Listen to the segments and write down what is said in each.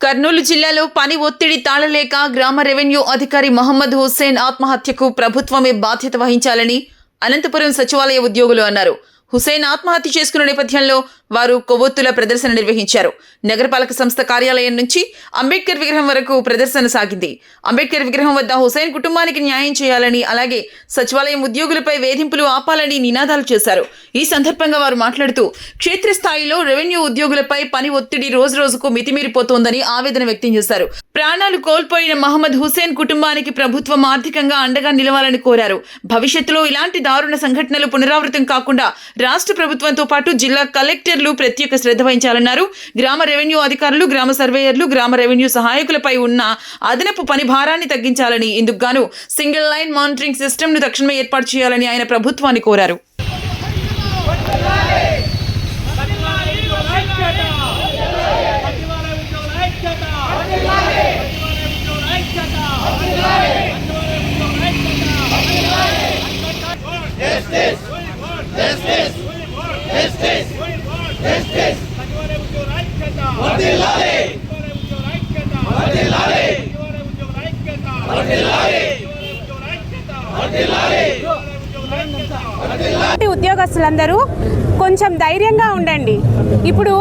కర్నూలు జిల్లాలో పని ఒత్తిడి తాళలేక గ్రామ రెవెన్యూ అధికారి మహమ్మద్ హుస్సేన్ ఆత్మహత్యకు ప్రభుత్వమే బాధ్యత వహించాలని అనంతపురం సచివాలయ ఉద్యోగులు అన్నారు. హుస్సేన్ ఆత్మహత్య చేసుకున్న నేపథ్యంలో వారు కొవ్వొత్తుల ప్రదర్శన నిర్వహించారు. నగరపాలక సంస్థ కార్యాలయం నుంచి అంబేద్కర్ విగ్రహం వరకు ప్రదర్శన సాగింది. అంబేద్కర్ విగ్రహం వద్ద హుస్సేన్ కుటుంబానికి న్యాయం చేయాలని, అలాగే సచివాలయం ఉద్యోగులపై వేధింపులు ఆపాలని నినాదాలు చేశారు. ఈ సందర్భంగా వారు మాట్లాడుతూ క్షేత్రస్థాయిలో రెవెన్యూ ఉద్యోగులపై పని ఒత్తిడి రోజురోజుకు మితిమీరిపోతోందని ఆవేదన వ్యక్తం చేశారు. ప్రాణాలు కోల్పోయిన మహమ్మద్ హుస్సేన్ కుటుంబానికి ప్రభుత్వం ఆర్థికంగా అండగా నిలవాలని కోరారు. భవిష్యత్తులో ఇలాంటి దారుణ సంఘటనలు పునరావృతం కాకుండా రాష్ట్ర ప్రభుత్వంతో పాటు జిల్లా కలెక్టర్లు ప్రత్యేక శ్రద్ధ వహించాలన్నారు. గ్రామ రెవెన్యూ అధికారులు, గ్రామ సర్వేయర్లు, గ్రామ రెవెన్యూ సహాయకులపై ఉన్న అదనపు పని భారాన్ని తగ్గించాలని, ఇందుకు గాను సింగిల్ లైన్ మానిటరింగ్ సిస్టమ్ను తక్షణమే ఏర్పాటు చేయాలని ఆయన ప్రభుత్వాన్ని కోరారు. ఉద్యోగస్తులందరూ కొంచెం ధైర్యంగా ఉండండి. ఇప్పుడు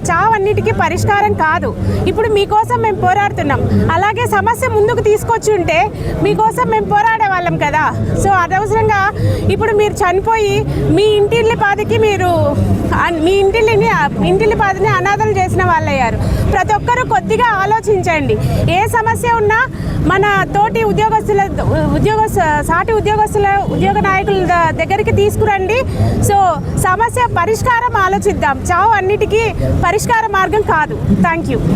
చావన్నిటికీ పరిష్కారం కాదు. ఇప్పుడు మీకోసం మేము పోరాడుతున్నాం. అలాగే సమస్య ముందుకు తీసుకొచ్చి ఉంటే మీకోసం మేము పోరాడే వాళ్ళం కదా. సో అనవసరంగా ఇప్పుడు మీరు చనిపోయి మీ ఇంటిల్లిపాదికి మీ ఇంటిల్లిపాదిని అనాథలు చేసిన వాళ్ళయ్యారు. ప్రతి ఒక్కరూ కొద్దిగా ఆలోచించండి. ఏ సమస్య ఉన్నా మన తోటి సాటి ఉద్యోగ నాయకుల దగ్గరికి తీసుకురండి. సో సమస్య పరిష్కారం ఆలోచిద్దాం. చావు అన్నిటికీ పరిష్కార మార్గం కాదు. Thank you.